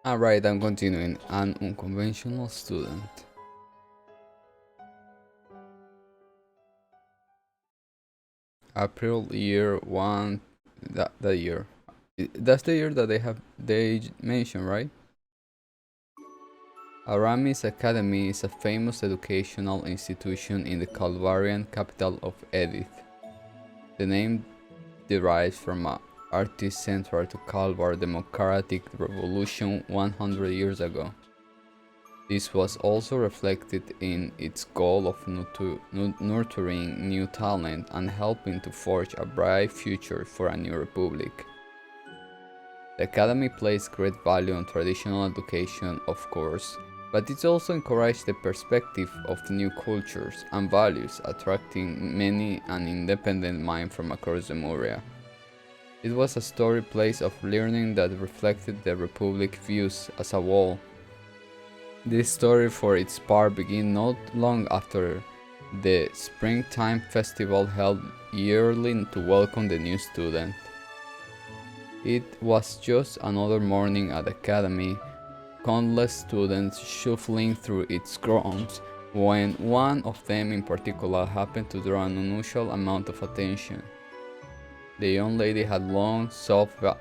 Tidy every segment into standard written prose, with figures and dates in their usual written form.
Alright, I'm continuing. An unconventional student. April year one. That year. That's the year that they mentioned, right? Aramis Academy is a famous educational institution in the Calvarian capital of Edith. The name derives from an artist central to Calvar democratic revolution 100 years ago. This was also reflected in its goal of nurturing new talent and helping to forge a bright future for a new republic. The Academy placed great value on traditional education, of course, but it also encouraged the perspective of new cultures and values, attracting many an independent mind from across the area. It was a story place of learning that reflected the Republic views as a whole. This story for its part began not long after the springtime festival held yearly to welcome the new student. It was just another morning at the academy, countless students shuffling through its grounds, when one of them in particular happened to draw an unusual amount of attention. The young lady had long, soft Wait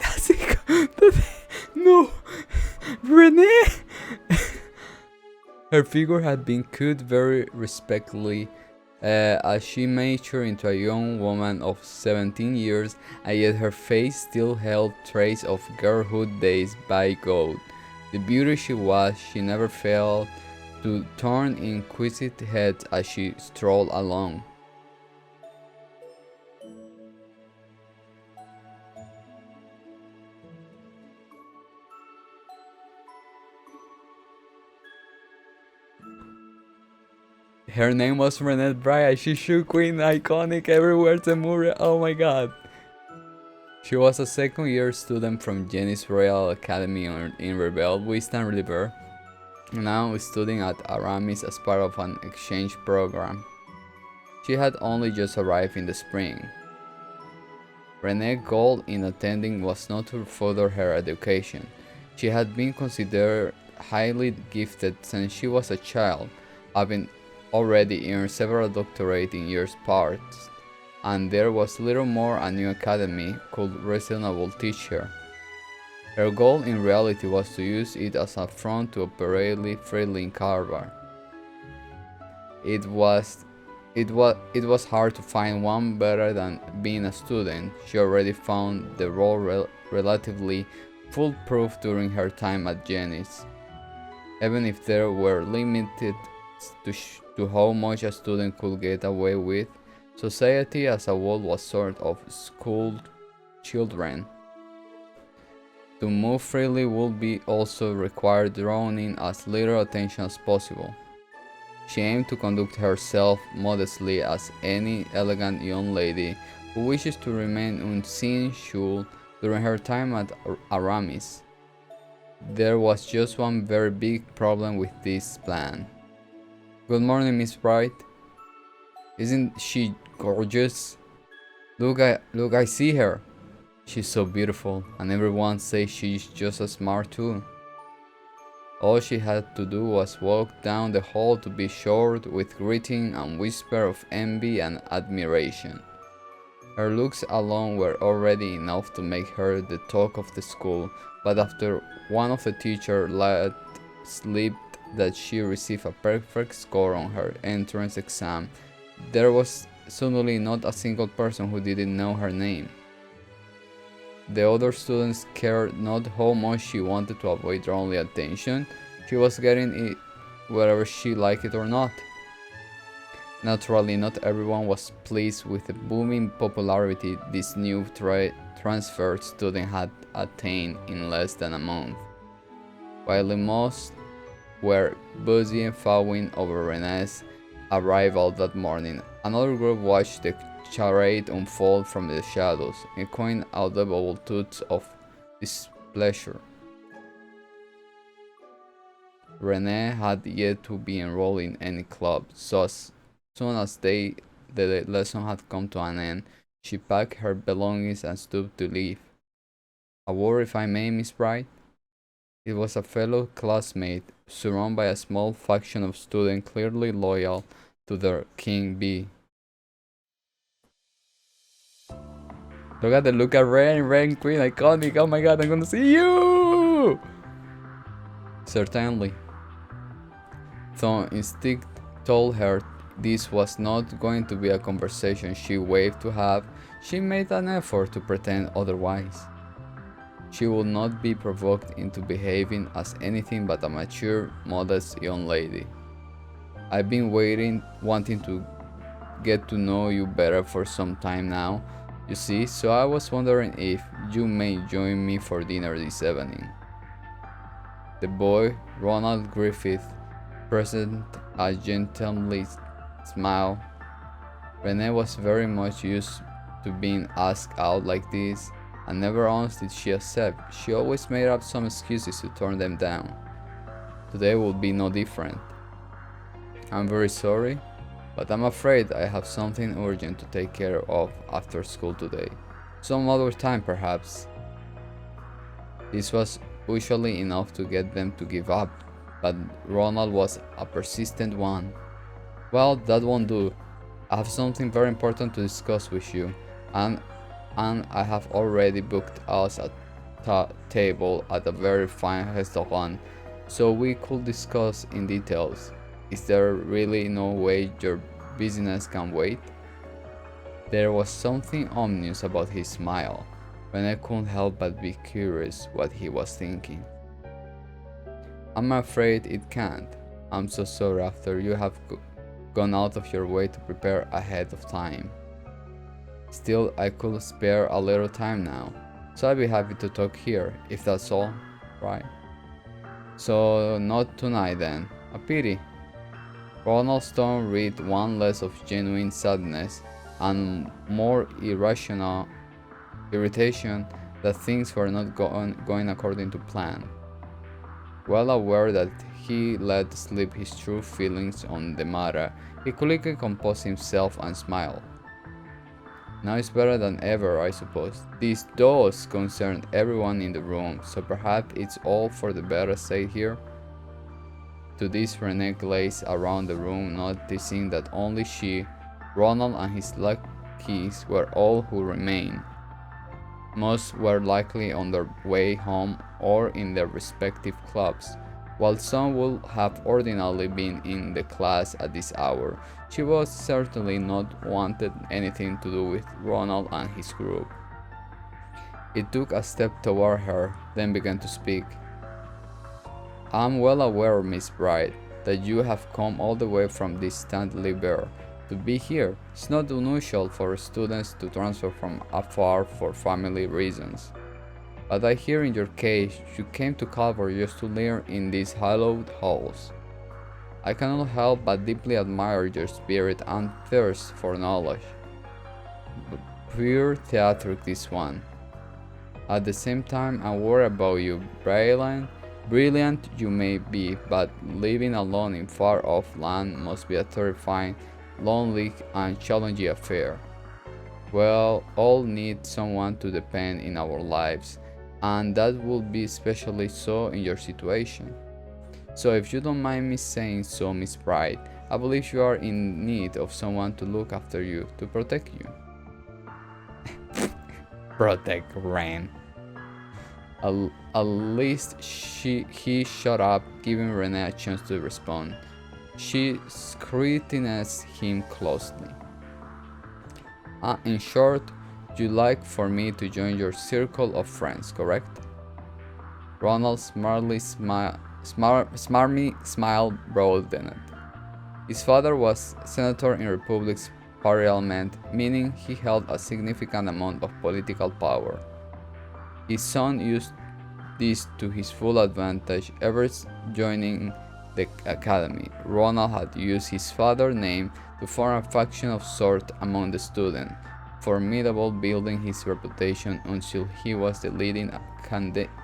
a second! No! Renee! Her figure had been cut very respectfully as she matured into a young woman of 17 years, and yet her face still held traces of girlhood days bygone. The beauty she was, she never failed to turn inquisitive heads as she strolled along. Her name was Renee Bryant. She shook Queen iconic everywhere Temura. Oh my god. She was a second-year student from Jenny's Royal Academy in Reverie River, now studying at Aramis as part of an exchange program. She had only just arrived in the spring. Renee's goal in attending was not to further her education. She had been considered highly gifted since she was a child, having already earned several doctorates in years past, and there was little more a new academy could reasonably teach her. Her goal in reality was to use it as a front to operate freely in Carver. It was hard to find one better than being a student. She already found the role relatively foolproof during her time at Jenny's, even if there were limits to how much a student could get away with. Society as a whole was sort of school children. To move freely would be also require drawing in as little attention as possible. She aimed to conduct herself modestly as any elegant young lady who wishes to remain unseen should during her time at Aramis. There was just one very big problem with this plan. Good morning, Miss Bright. Isn't she gorgeous? Look, I see her. She's so beautiful, and everyone says she's just as smart too. All she had to do was walk down the hall to be showered with greeting and whisper of envy and admiration. Her looks alone were already enough to make her the talk of the school, but after one of the teachers let slip that she received a perfect score on her entrance exam, there was suddenly not a single person who didn't know her name. The other students cared not how much she wanted to avoid drawing attention, she was getting it whether she liked it or not. Naturally, not everyone was pleased with the booming popularity this new transferred student had attained in less than a month. While most were busy and fawing over Renee's arrival that morning, another group watched the charade unfold from the shadows, echoing audible toots of displeasure. Renee had yet to be enrolled in any club, so as soon as the lesson had come to an end, she packed her belongings and stood to leave. A word, if I may, Miss Bright? It was a fellow classmate, surrounded by a small faction of students clearly loyal to their King Bee. Look at the look at Ren Queen, iconic. Oh my god, I'm gonna see you! Certainly. Though instinct told her this was not going to be a conversation she waved to have, she made an effort to pretend otherwise. She would not be provoked into behaving as anything but a mature, modest young lady. I've been wanting to get to know you better for some time now, you see, so I was wondering if you may join me for dinner this evening. The boy, Ronald Griffith, presented a gentlemanly smile. Renee was very much used to being asked out like this, and never once did she accept. She always made up some excuses to turn them down. Today would be no different. I'm very sorry, but I'm afraid I have something urgent to take care of after school today. Some other time, perhaps. This was usually enough to get them to give up, but Ronald was a persistent one. Well, that won't do. I have something very important to discuss with you, and I have already booked us a table at a very fine restaurant, so we could discuss in details. Is there really no way your business can wait? There was something ominous about his smile, when I couldn't help but be curious what he was thinking. I'm afraid it can't. I'm so sorry after you have gone out of your way to prepare ahead of time. Still, I could spare a little time now, so I'd be happy to talk here, if that's all right. So, not tonight then. A pity. Ronald's tone read one less of genuine sadness and more irrational irritation that things were not going according to plan. Well aware that he let slip his true feelings on the matter, he quickly composed himself and smiled. Now it's better than ever, I suppose. This does concern everyone in the room, so perhaps it's all for the better stay here. To this, Renee gazed around the room, noticing that only she, Ronald, and his lackeys were all who remained. Most were likely on their way home or in their respective clubs, while some would have ordinarily been in the class at this hour. She was certainly not wanted anything to do with Ronald and his group. He took a step toward her, then began to speak. I'm well aware, Miss Bright, that you have come all the way from distant Liber to be here. It's not unusual for students to transfer from afar for family reasons. But I hear in your case you came to Calvary just to learn in these hallowed halls. I cannot help but deeply admire your spirit and thirst for knowledge. Pure theatric this one. At the same time, I worry about you, Brilliant you may be, but living alone in far-off land must be a terrifying, lonely, and challenging affair. Well, all need someone to depend in our lives, and that will be especially so in your situation. So if you don't mind me saying so, Miss Bright, I believe you are in need of someone to look after you, to protect you. Protect Ren. At least he shut up, giving Renee a chance to respond. She scrutinized him closely. In short, you'd like for me to join your circle of friends, correct? Ronald's smarmy smile broadened. His father was senator in Republic's parliament, meaning he held a significant amount of political power. His son used this to his full advantage ever since joining the academy. Ronald had used his father's name to form a faction of sorts among the students, formidable, building his reputation until he was the leading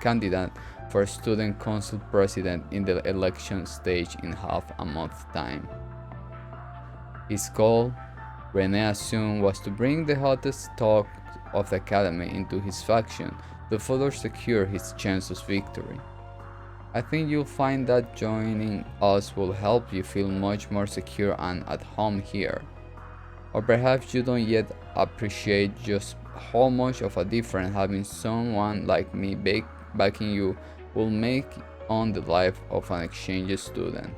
candidate for student council president in the election stage in half a month's time. His goal, Rene assumed was to bring the hottest talk of the academy into his faction to further secure his chance of victory. I think you'll find that joining us will help you feel much more secure and at home here. Or perhaps you don't yet appreciate just how much of a difference having someone like me backing you will make on the life of an exchange student.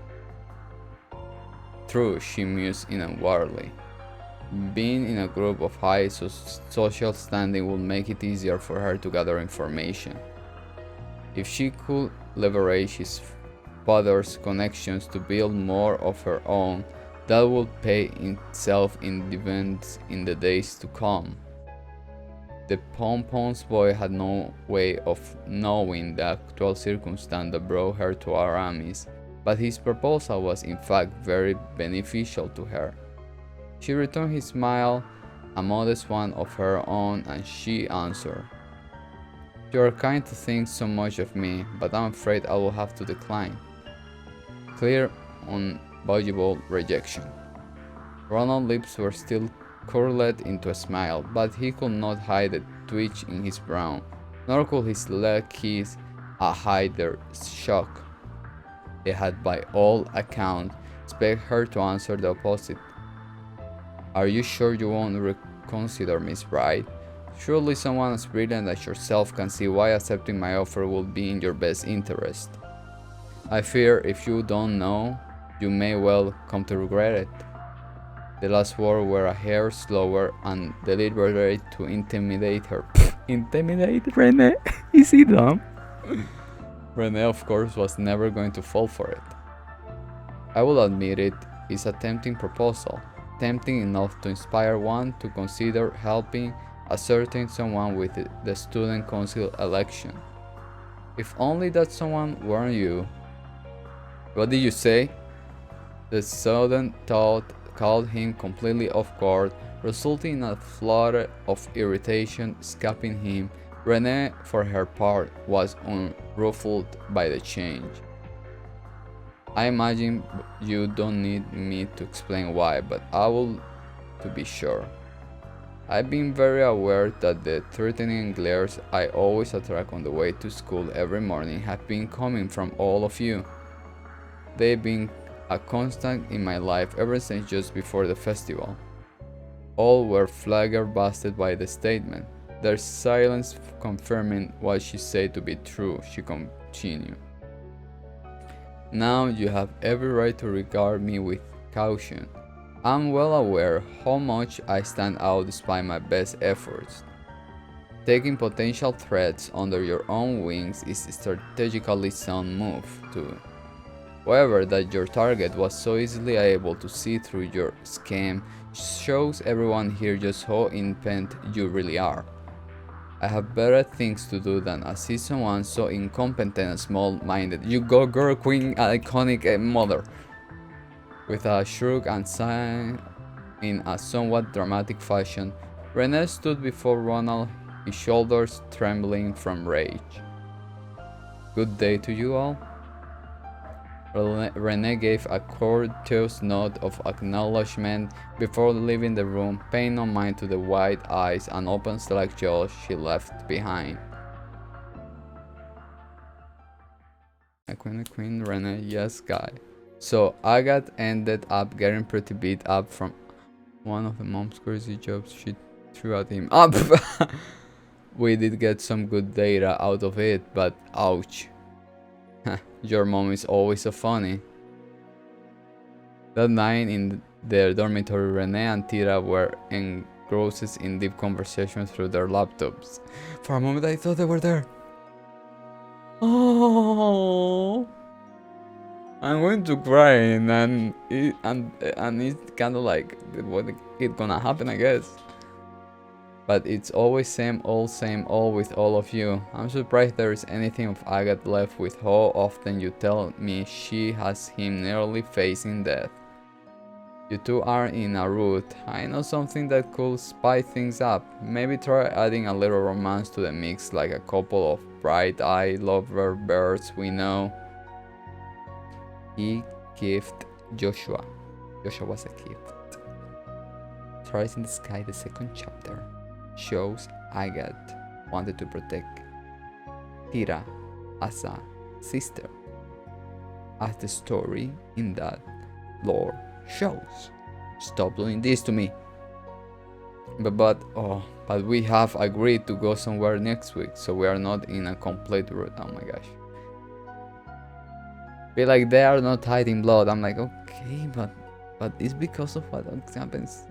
True, she mused inwardly. Being in a group of high social standing will make it easier for her to gather information. If she could leverage his father's connections to build more of her own, that would pay itself in dividends in the days to come. The Pompon's boy had no way of knowing the actual circumstance that brought her to Aramis, but his proposal was in fact very beneficial to her. She returned his smile, a modest one of her own, and she answered, "You are kind to think so much of me, but I'm afraid I will have to decline." Clear, unavoidable rejection. Ronald's lips were still curled into a smile, but he could not hide the twitch in his brow, nor could his leg kiss hide their shock. He had by all accounts expected her to answer the opposite. "Are you sure you won't reconsider, Miss Bright? Surely someone as brilliant as yourself can see why accepting my offer will be in your best interest. I fear if you don't know, you may well come to regret it." The last words were a hair slower and deliberate to intimidate her. Intimidate Rene? Is he dumb? Rene, of course, was never going to fall for it. "I will admit it is a tempting proposal, tempting enough to inspire one to consider helping a certain someone with the student council election. If only that someone weren't you." "What did you say?" The sudden thought caught him completely off guard, resulting in a flutter of irritation escaping him. Renee, for her part, was unruffled by the change. "I imagine you don't need me to explain why, but I will to be sure. I've been very aware that the threatening glares I always attract on the way to school every morning have been coming from all of you. They've been a constant in my life ever since just before the festival." All were flabbergasted by the statement, their silence confirming what she said to be true. She continued, "Now you have every right to regard me with caution. I'm well aware how much I stand out despite my best efforts. Taking potential threats under your own wings is a strategically sound move, too. However, that your target was so easily able to see through your scheme shows everyone here just how intent you really are. I have better things to do than assist someone so incompetent and small-minded. You go, girl, queen, iconic mother." With a shrug and sigh in a somewhat dramatic fashion, Renee stood before Ronald, his shoulders trembling from rage. "Good day to you all." Renee gave a courteous nod of acknowledgement before leaving the room, paying no mind to the wide eyes and open slack jaws she left behind. Queen, Renee, yes, guy. So Agatha ended up getting pretty beat up from one of the mom's crazy jobs she threw at him. Up! We did get some good data out of it, but ouch. Your mom is always so funny. That night in their dormitory, Renee and Tira were engrossed in deep conversation through their laptops. For a moment I thought they were there. Oh, I'm going to cry, and it's kind of like what it's gonna happen, I guess. But it's always same old with all of you. I'm surprised there is anything of Agatha left with how often you tell me she has him nearly facing death. You two are in a rut. I know something that could spice things up. Maybe try adding a little romance to the mix, like a couple of bright-eyed lovebirds we know. He gifted Joshua. Joshua was a gift. Stars in the Sky, the second chapter, shows Agathe wanted to protect Tira as a sister, as the story in that lore shows. Stop doing this to me. But we have agreed to go somewhere next week, so we are not in a complete route. Oh my gosh. Be like, they are not hiding blood. I'm like, okay, but it's because of what happens.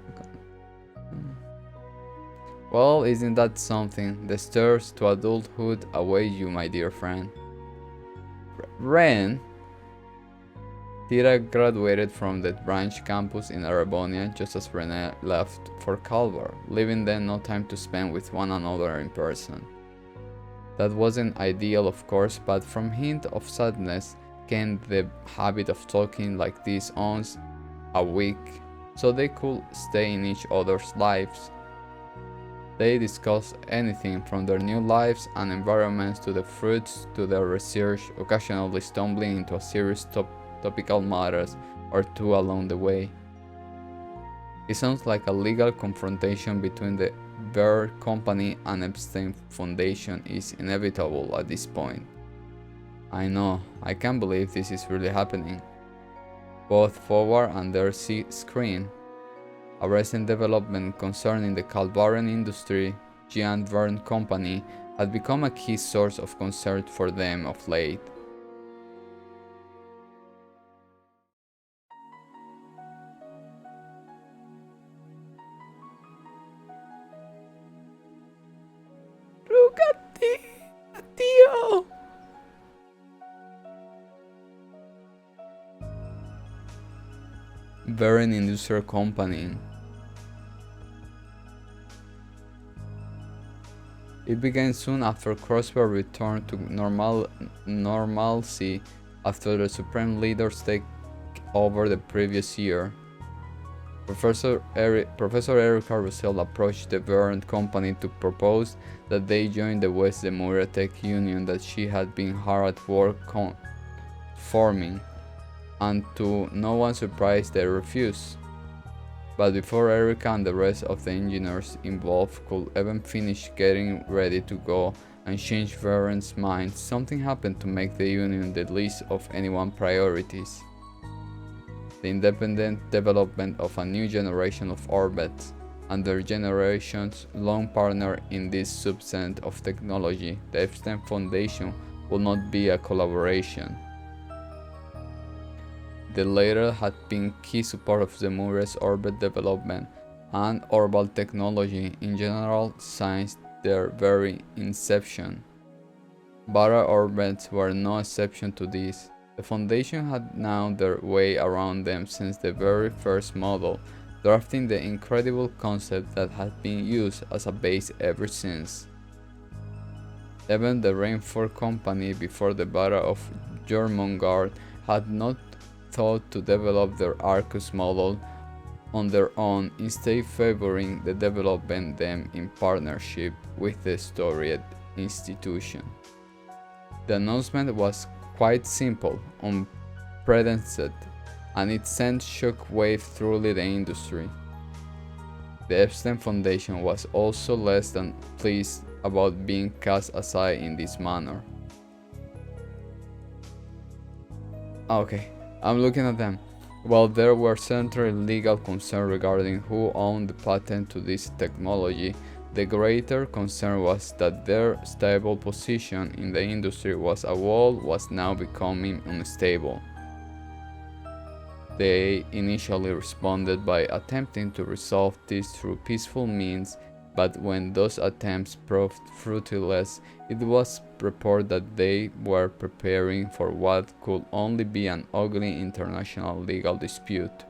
Well, isn't that something? The stairs to adulthood await you, my dear friend. Ren. Tira graduated from the branch campus in Arabonia just as Renee left for Calvar, leaving them no time to spend with one another in person. That wasn't ideal, of course, but from hint of sadness came the habit of talking like this once a week, so they could stay in each other's lives. They discussed anything from their new lives and environments to the fruits to their research, occasionally stumbling into a serious topical matters or two along the way. It sounds like a legal confrontation between the Bear Company and Epstein Foundation is inevitable at this point. I know, I can't believe this is really happening. Both Forward and their screen, a recent development concerning the Calvarian industry, Giant Verne Company, had become a key source of concern for them of late. Look at Tío! Verne Industrial Company. It began soon after Crossbar returned to normalcy after the Supreme Leaders take over the previous year. Professor Erica Russell approached the Verne Company to propose that they join the West Lemuria Tech Union that she had been hard at work forming, and to no one's surprise they refused. But before Erica and the rest of the engineers involved could even finish getting ready to go and change Verne's mind, something happened to make the union the least of anyone's priorities: the independent development of a new generation of orbits, and their generation's long partner in this subset of technology, the Epstein Foundation, will not be a collaboration. The latter had been key support of Zemura's orbit development and orbital technology in general since their very inception. Bara orbits were no exception to this. The Foundation had known their way around them since the very first model, drafting the incredible concept that had been used as a base ever since. Even the Rainford Company before the Battle of Jormungand had not thought to develop their Arcus model on their own, instead favoring the development them in partnership with the storied institution. The announcement was quite simple, unprecedented, and it sent shockwave through the industry. The Epstein Foundation was also less than pleased about being cast aside in this manner. Okay, I'm looking at them. While there were central legal concerns regarding who owned the patent to this technology, the greater concern was that their stable position in the industry was now becoming unstable. They initially responded by attempting to resolve this through peaceful means, but when those attempts proved fruitless, it was reported that they were preparing for what could only be an ugly international legal dispute.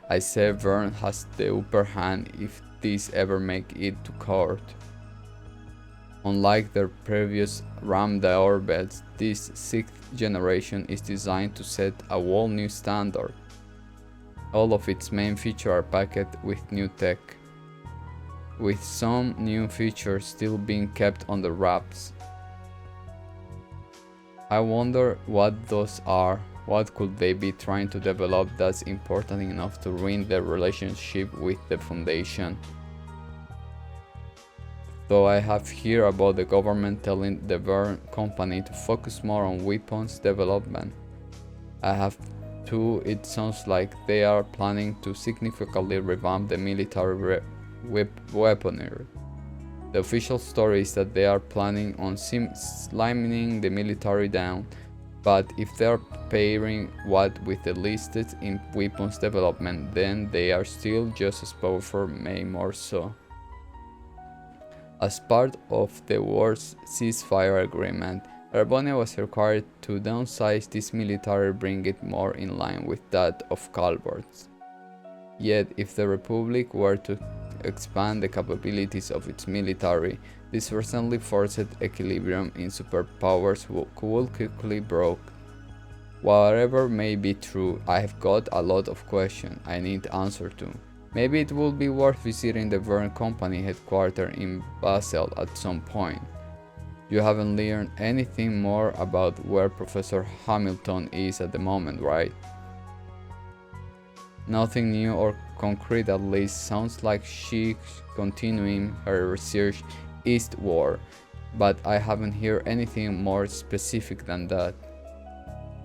I say Verne has the upper hand if these ever make it to court. Unlike their previous Ramda orbits, this 6th generation is designed to set a whole new standard. All of its main features are packed with new tech, with some new features still being kept under wraps. I wonder what those are. What could they be trying to develop that's important enough to ruin their relationship with the Foundation? Though I have heard about the government telling the Verne company to focus more on weapons development. I have too. It sounds like they are planning to significantly revamp the military weaponry. The official story is that they are planning on slimming the military down, but if they are pairing what with the listed in weapons development, then they are still just as powerful, maybe more so. As part of the war's ceasefire agreement, Arbonia was required to downsize this military, bring it more in line with that of Calvert's. Yet, if the Republic were to expand the capabilities of its military, this recently forced equilibrium in superpowers could quickly broke. Whatever may be true, I have got a lot of questions I need answer to. Maybe it would be worth visiting the Verne Company headquarters in Basel at some point. You haven't learned anything more about where Professor Hamilton is at the moment, right? Nothing new or concrete, at least. Sounds like she's continuing her research eastward, but I haven't heard anything more specific than that.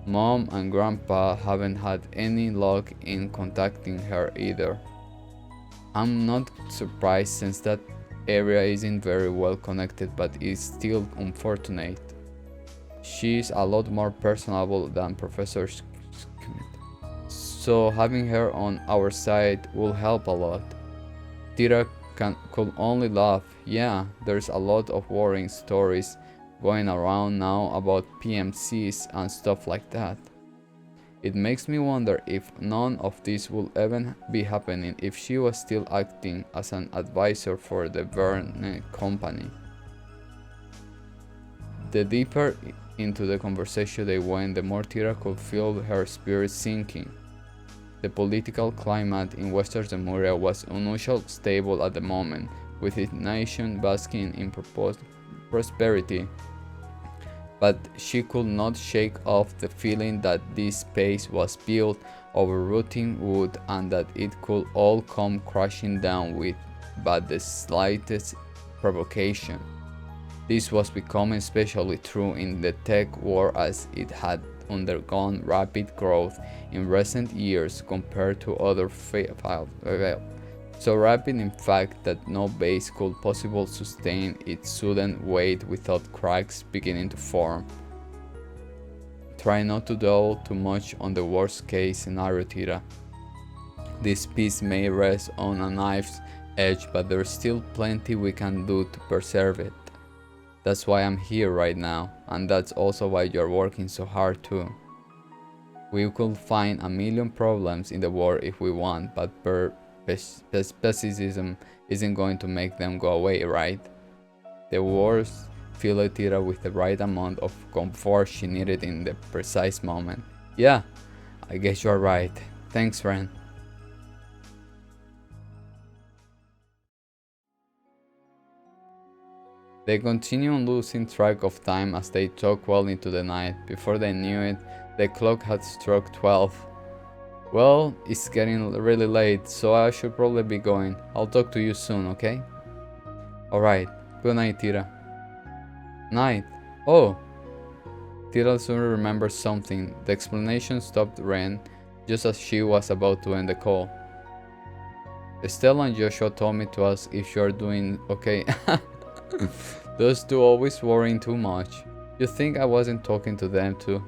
Mom and Grandpa haven't had any luck in contacting her either. I'm not surprised since that area isn't very well connected, but is still unfortunate. She's a lot more personable than Professor Schmidt, so having her on our side will help a lot. Tira could only laugh. Yeah, there's a lot of worrying stories going around now about PMCs and stuff like that. It makes me wonder if none of this would even be happening if she was still acting as an advisor for the Verne Company. The deeper into the conversation they went, the more Tira could feel her spirit sinking. The political climate in Western Zemuria was unusually stable at the moment, with its nation basking in prosperity. But she could not shake off the feeling that this space was built over rotting wood and that it could all come crashing down with but the slightest provocation. This was becoming especially true in the tech war, as it had undergone rapid growth in recent years compared to other fields. So rapid in fact that no base could possibly sustain its sudden weight without cracks beginning to form. Try not to dwell too much on the worst case scenario, Tira. This piece may rest on a knife's edge, but there's still plenty we can do to preserve it. That's why I'm here right now, and that's also why you're working so hard too. We could find a million problems in the world if we want, but pessimism isn't going to make them go away, right? The words filled Tira with the right amount of comfort she needed in the precise moment. Yeah, I guess you're right. Thanks, Ren. They continued losing track of time as they talked well into the night. Before they knew it, the clock had struck 12. Well, it's getting really late, so I should probably be going. I'll talk to you soon, okay? Alright, good night, Tira. Night. Oh! Tira soon remembered something. The explanation stopped Ren just as she was about to end the call. Estelle and Joshua told me to ask if you're doing okay. Those two always worrying too much. You think I wasn't talking to them too?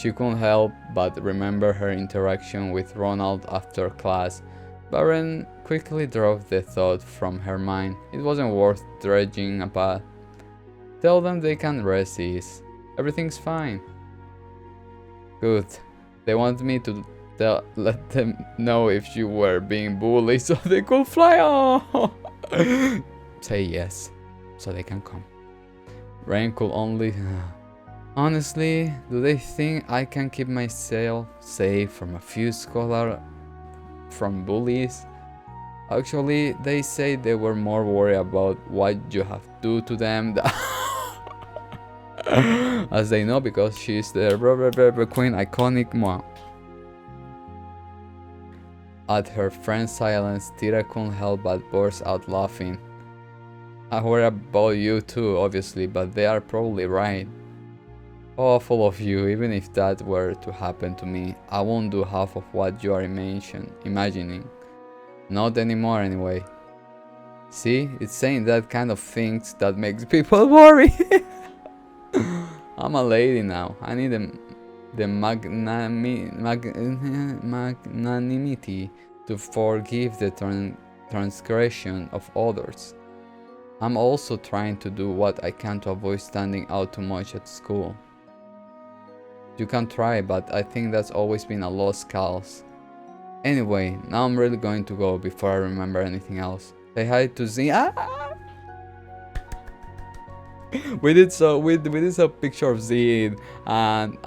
She couldn't help but remember her interaction with Ronald after class, but Ren quickly drove the thought from her mind. It wasn't worth dredging about. Tell them they can rest easy. Everything's fine. Good. They want me to let them know if you were being bullied so they could fly. Oh. Say yes, so they can come. Ren could only... Honestly, do they think I can keep myself safe from a few scholars from bullies? Actually, they say they were more worried about what you have to do to them. As they know, because she's the queen iconic one. At her friend's silence, Tira couldn't help but burst out laughing. I worry about you too, obviously, but they are probably right. Awful of you, even if that were to happen to me, I won't do half of what you are imagining. Not anymore, anyway. See, it's saying that kind of things that makes people worry. I'm a lady now. I need the magnanimity to forgive the transgression of others. I'm also trying to do what I can to avoid standing out too much at school. You can try, but I think that's always been a lost cause. Anyway, now I'm really going to go before I remember anything else. Say hi to Z. We did some picture of Z and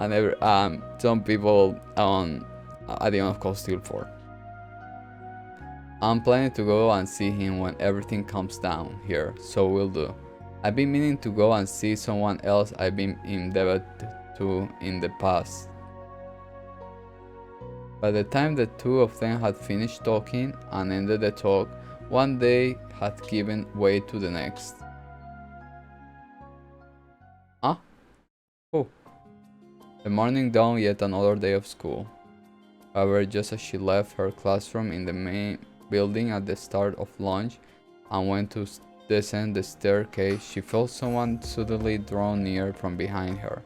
some people on at the end of Costil 4. I'm planning to go and see him when everything calms down here, so we'll do. I've been meaning to go and see someone else I've been indebted to in the past. By the time the two of them had finished talking and ended the talk, one day had given way to the next. Huh? Oh. The morning dawned, yet another day of school. However, just as she left her classroom in the main building at the start of lunch and went to descend the staircase, she felt someone suddenly drawn near from behind her.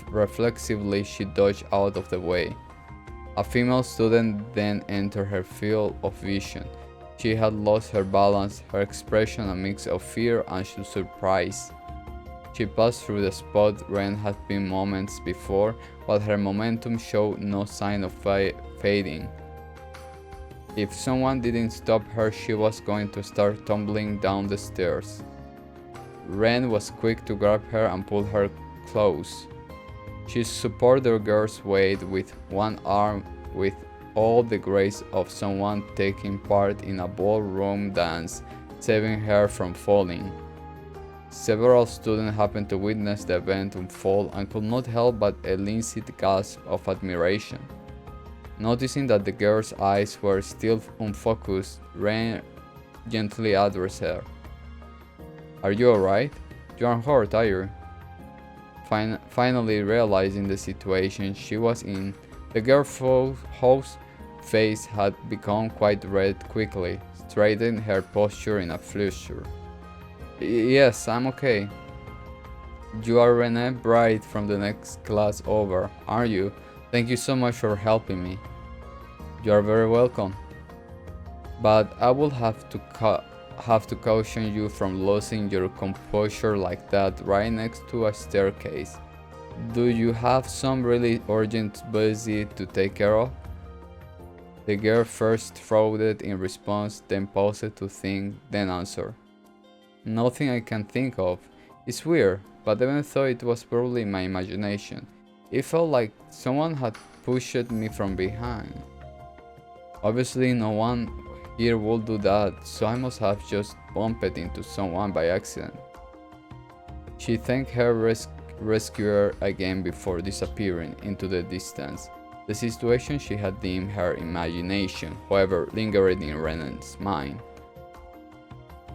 Reflexively, she dodged out of the way. A female student then entered her field of vision. She had lost her balance, her expression a mix of fear and surprise. She passed through the spot Ren had been moments before, but her momentum showed no sign of fading. If someone didn't stop her, she was going to start tumbling down the stairs. Ren was quick to grab her and pull her close. She supported the girl's weight with one arm with all the grace of someone taking part in a ballroom dance, saving her from falling. Several students happened to witness the event unfold and could not help but elicit gasps of admiration. Noticing that the girl's eyes were still unfocused, Ren gently addressed her. "Are you alright? You aren't hurt, are you?" Finally realizing the situation she was in, the girl's face had become quite red quickly, straightening her posture in a fluster. "Yes, I'm okay." "You are Renee Bright from the next class over, aren't you? Thank you so much for helping me." "You are very welcome. But I will have to caution you from losing your composure like that right next to a staircase. Do you have some really urgent business to take care of?" The girl first frowned in response, then paused to think, then answered. "Nothing I can think of. It's weird, but even though it was probably my imagination, it felt like someone had pushed me from behind. Obviously no one here would do that, so I must have just bumped into someone by accident." She thanked her rescuer again before disappearing into the distance. The situation she had deemed her imagination, however, lingered in Renan's mind.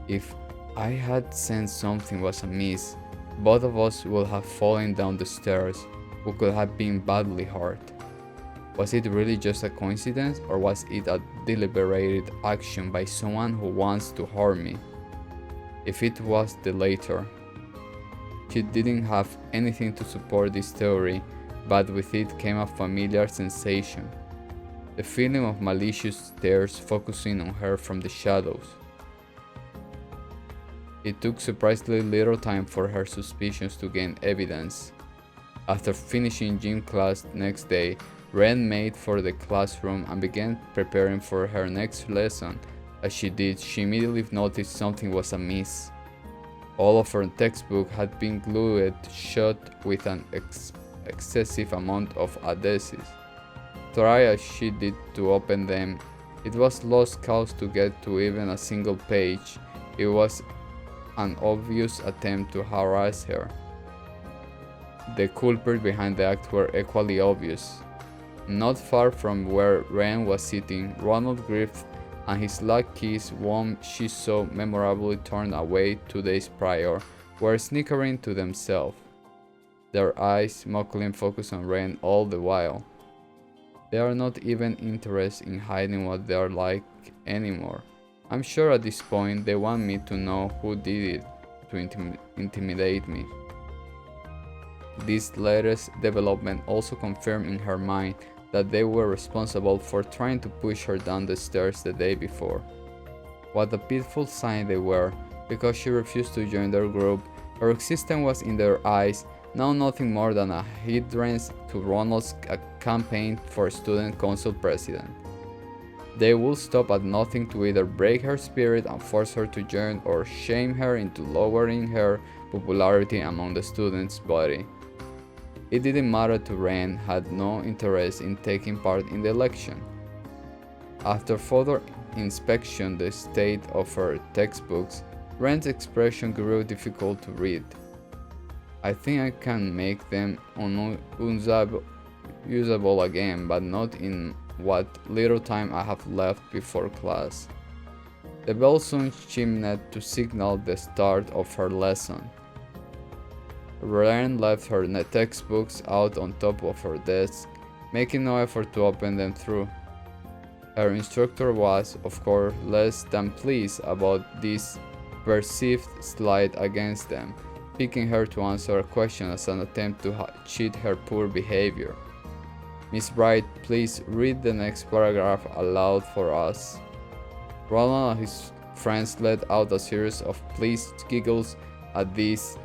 If I had sensed something was amiss, both of us would have fallen down the stairs. We could have been badly hurt. Was it really just a coincidence, or was it a deliberate action by someone who wants to harm me? If it was the latter, she didn't have anything to support this theory, but with it came a familiar sensation, the feeling of malicious stares focusing on her from the shadows. It took surprisingly little time for her suspicions to gain evidence. After finishing gym class next day, Ren made for the classroom and began preparing for her next lesson. As she did, she immediately noticed something was amiss. All of her textbooks had been glued shut with an excessive amount of adhesive. Try as she did to open them, it was lost cause to get to even a single page. It was an obvious attempt to harass her. the culprit behind the act were equally obvious. Not far from where Ren was sitting, Ronald Griffith and his lackeys, whom she so memorably turned away 2 days prior, were snickering to themselves, their eyes mockingly focused on Ren all the while. They are not even interested in hiding what they are like anymore. I'm sure at this point they want me to know who did it to intimidate me. This latest development also confirmed in her mind that they were responsible for trying to push her down the stairs the day before. What a pitiful sign they were, because she refused to join their group. Her existence was in their eyes now nothing more than a hindrance to Ronald's campaign for student council president. They would stop at nothing to either break her spirit and force her to join or shame her into lowering her popularity among the students' body. It didn't matter to Ren, had no interest in taking part in the election. After further inspection the state of her textbooks, Ren's expression grew difficult to read. I think I can make them usable again, but not in what little time I have left before class. The bell soon chimed to signal the start of her lesson. Ren left her textbooks out on top of her desk, making no effort to open them through. Her instructor was, of course, less than pleased about this perceived slight against them, picking her to answer a question as an attempt to cheat her poor behavior. Miss Bright, please read the next paragraph aloud for us. Ronald and his friends let out a series of pleased giggles at this,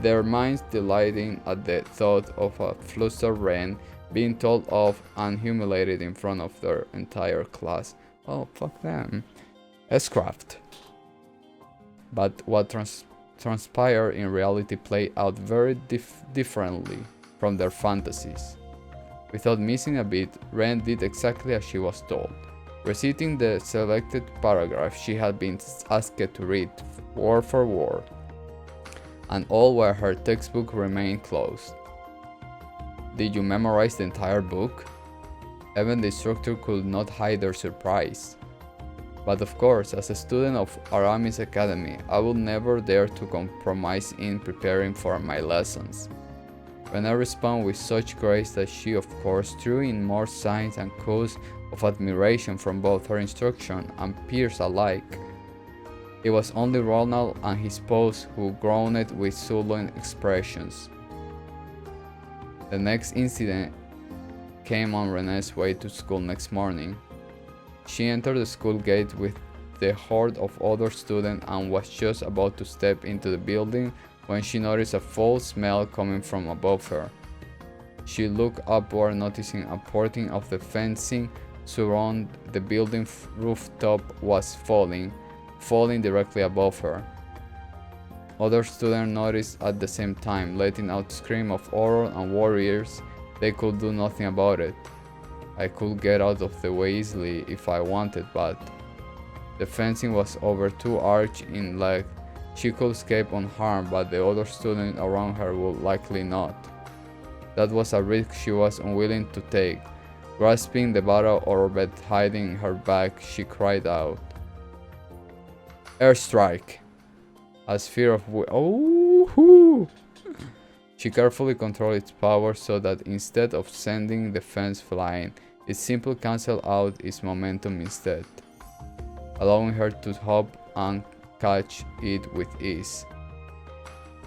their minds delighting at the thought of a flustered Ren being told off and humiliated in front of their entire class. Oh, fuck them. Scrapped. But what transpired in reality played out very differently from their fantasies. Without missing a beat, Ren did exactly as she was told, reciting the selected paragraph she had been asked to read word for word, and all while her textbook remained closed. Did you memorize the entire book? Even the instructor could not hide their surprise. But of course, as a student of Aramis Academy, I would never dare to compromise in preparing for my lessons. When I responded with such grace that she of course threw in more signs and coos of admiration from both her instruction and peers alike. It was only Ronald and his spouse who groaned with sullen expressions. The next incident came on Renee's way to school next morning. She entered the school gate with the horde of other students and was just about to step into the building when she noticed a foul smell coming from above her. She looked upward, noticing a portion of the fencing surrounding the building rooftop was falling directly above her. Other students noticed at the same time, letting out screams of horror and warriors. They could do nothing about it. I could get out of the way easily if I wanted, but the fencing was over 2 arches in length. She could escape unharmed, but the other students around her would likely not. That was a risk she was unwilling to take. Grasping the bottle orb hiding in her back, she cried out, "Airstrike!" A sphere of She carefully controlled its power so that instead of sending the fence flying, it simply canceled out its momentum instead, allowing her to hop and catch it with ease.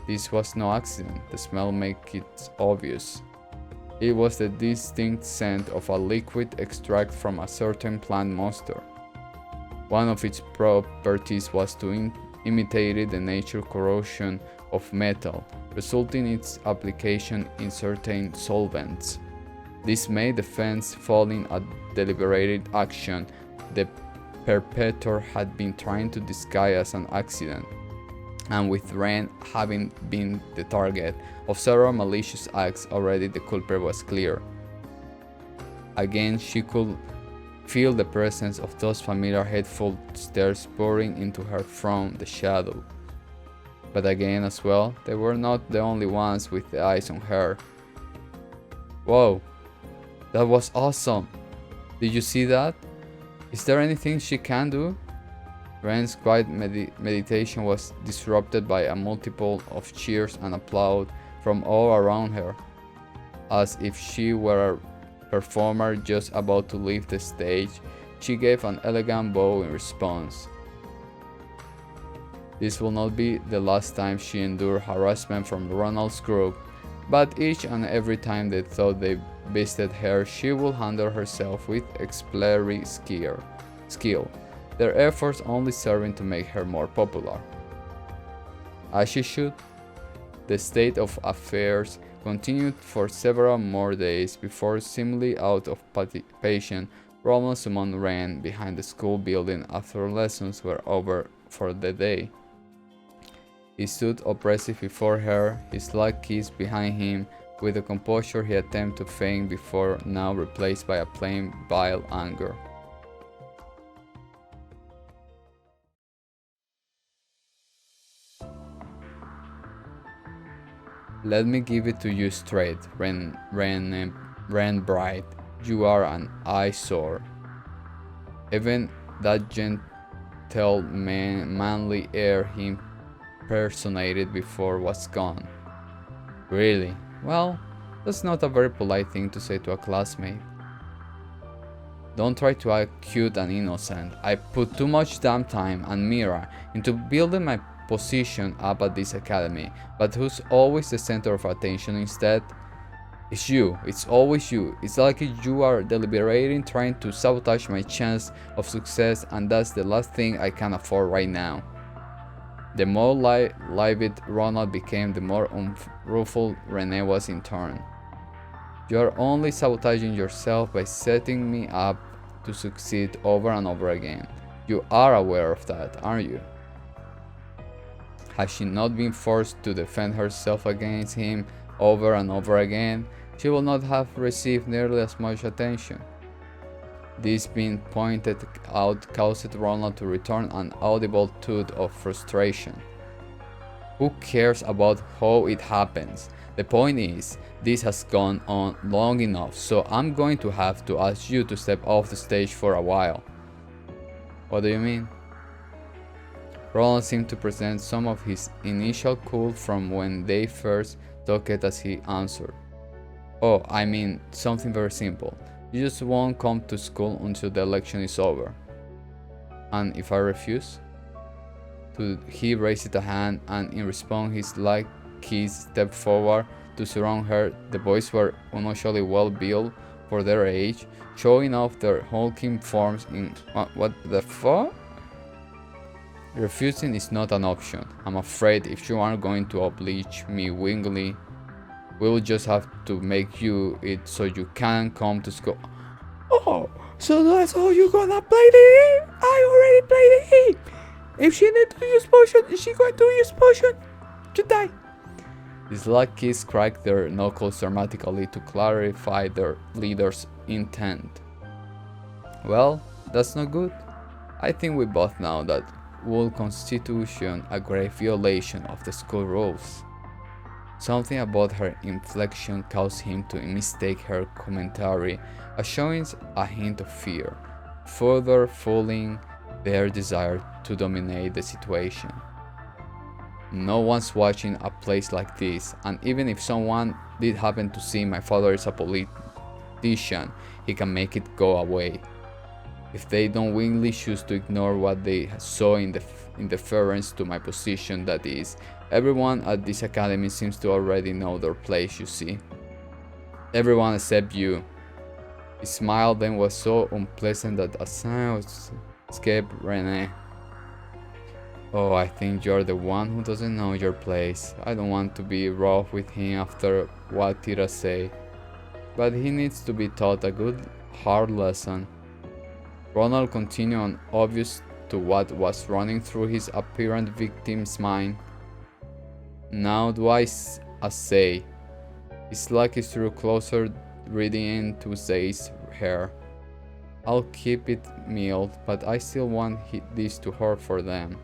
This was no accident, the smell made it obvious. It was the distinct scent of a liquid extract from a certain plant monster. One of its properties was to imitate the natural corrosion of metal, resulting in its application in certain solvents. This made the fence falling a deliberate action the perpetrator had been trying to disguise as an accident, and with Ren having been the target of several malicious acts already, the culprit was clear. Again, she could feel the presence of those familiar hateful stares pouring into her from the shadow. But again as well, they were not the only ones with the eyes on her. Whoa, that was awesome! Did you see that? Is there anything she can do? Ren's quiet meditation was disrupted by a multiple of cheers and applause from all around her, as if she were a performer just about to leave the stage. She gave an elegant bow in response. This will not be the last time she endured harassment from Ronald's group, but each and every time they thought they bested her, she would handle herself with exemplary skill, their efforts only serving to make her more popular. As she should. The state of affairs continued for several more days before, seemingly out of patience, Roland summoned Ren behind the school building after lessons were over for the day. He stood oppressive before her, his light kiss behind him, with the composure he attempted to feign before, now replaced by a plain vile anger. Let me give it to you straight, Ren Bright. You are an eyesore. Even that gentle manly air he impersonated before was gone. Really? Well, that's not a very polite thing to say to a classmate. Don't try to act cute and innocent. I put too much damn time and mirror into building my position up at this academy, but who's always the center of attention instead? It's you. It's always you. It's like you are deliberating, trying to sabotage my chance of success, and that's the last thing I can afford right now. The more livid Ronald became, the more unruffled Renee was in turn. You're only sabotaging yourself by setting me up to succeed over and over again. You are aware of that, aren't you? Had she not been forced to defend herself against him over and over again, she would not have received nearly as much attention. This being pointed out caused Ronald to return an audible toot of frustration. Who cares about how it happens? The point is, this has gone on long enough, so I'm going to have to ask you to step off the stage for a while. What do you mean? Roland seemed to present some of his initial cool from when they first talked as he answered. Oh, I mean, something very simple. You just won't come to school until the election is over. And if I refuse? He raised a hand, and in response his light kiss stepped forward to surround her. The boys were unusually well built for their age, showing off their hulking forms in what the fuck? Refusing is not an option. I'm afraid if you aren't going to oblige me willingly, we'll just have to make you it so you can come to school. Oh, so that's how you're gonna play the game? I already played the game. If she needs to use potion, is she going to use potion? To die. His light kiss cracked their knuckles dramatically to clarify their leader's intent. Well, that's not good. I think we both know that would constitution a grave violation of the school rules. Something about her inflection caused him to mistake her commentary as showing a hint of fear, further fueling their desire to dominate the situation. No one's watching a place like this, and even if someone did happen to see my father is a politician, he can make it go away. If they don't willingly choose to ignore what they saw in deference to my position, that is, everyone at this academy seems to already know their place, you see. Everyone except you. His smile then was so unpleasant that a sound escaped Renee. Oh, I think you're the one who doesn't know your place. I don't want to be rough with him after what Tira said, but he needs to be taught a good, hard lesson. Ronald continued on, obvious to what was running through his apparent victim's mind. Now do I say, his lucky drew closer, reading into Zay's hair. I'll keep it mild, but I still want this to hurt for them.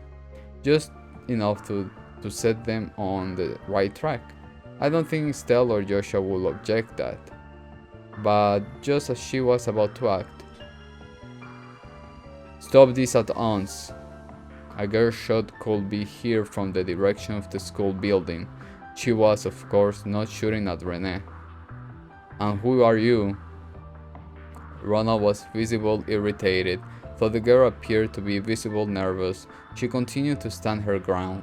Just enough to to set them on the right track. I don't think Estelle or Joshua will object that. But just as she was about to act, "Stop this at once." A girl shot could be heard from the direction of the school building. She was, of course, not shooting at Renee. "And who are you?" Ronald was visibly irritated, though the girl appeared to be visibly nervous. She continued to stand her ground.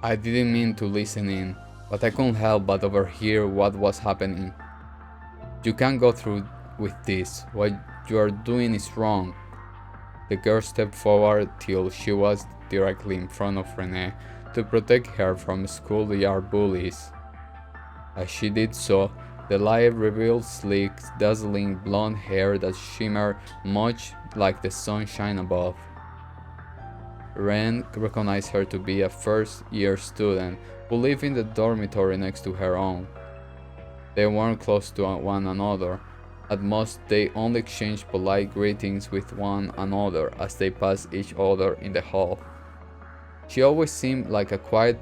I didn't mean to listen in, but I couldn't help but overhear what was happening. "You can't go through with this. What you are doing is wrong." The girl stepped forward till she was directly in front of Renee to protect her from schoolyard bullies. As she did so, the light revealed sleek, dazzling blonde hair that shimmered much like the sunshine above. Ren recognized her to be a first-year student who lived in the dormitory next to her own. They weren't close to one another. At most, they only exchanged polite greetings with one another as they passed each other in the hall. She always seemed like a quiet,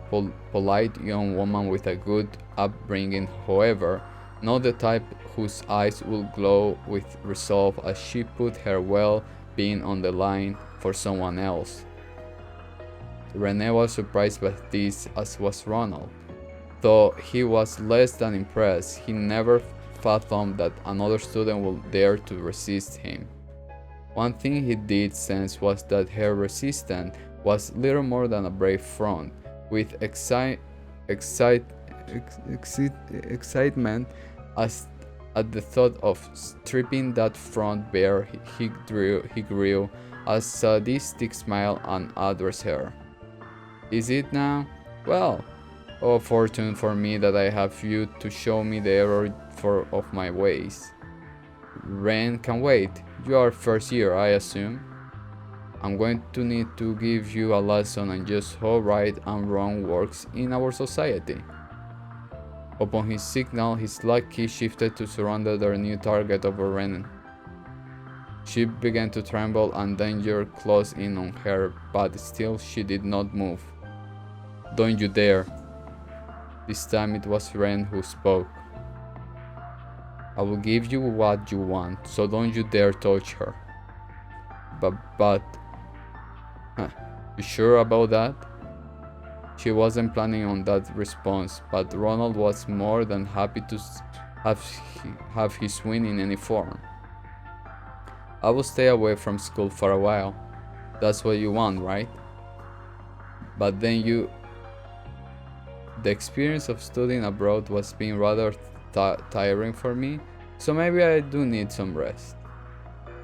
polite young woman with a good upbringing, however, not the type whose eyes would glow with resolve as she put her well-being on the line for someone else. Renee was surprised by this, as was Ronald. Though he was less than impressed, he never fathomed that another student would dare to resist him. One thing he did sense was that her resistance was little more than a brave front. With excitement at the thought of stripping that front bare, he grew a sadistic smile and addressed her. "Is it now? Well, oh fortune for me that I have you to show me the error of my ways." "Ren can wait. You are first year, I assume." "I'm going to need to give you a lesson on just how right and wrong works in our society." Upon his signal, his lock key shifted to surrender their new target over Ren. She began to tremble and danger closed in on her, but still she did not move. "Don't you dare." This time it was Ren who spoke. "I will give you what you want, so don't you dare touch her." But, you sure about that?" She wasn't planning on that response, but Ronald was more than happy to have his win in any form. "I will stay away from school for a while. That's what you want, right? But then the experience of studying abroad was being rather tiring for me, so maybe I do need some rest."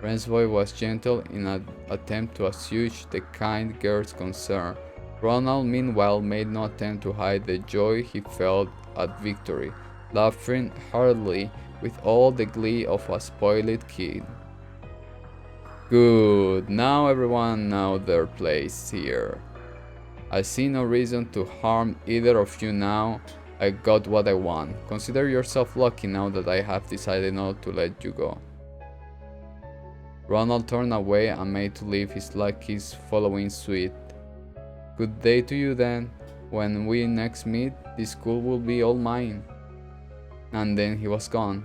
Ren's voice was gentle in an attempt to assuage the kind girl's concern. Ronald, meanwhile, made no attempt to hide the joy he felt at victory, laughing heartily with all the glee of a spoiled kid. "Good, now everyone knows their place here. I see no reason to harm either of you now. I got what I want. Consider yourself lucky now that I have decided not to let you go." Ronald turned away and made to leave, his luckies following suit. "Good day to you then. When we next meet, this school will be all mine." And then he was gone.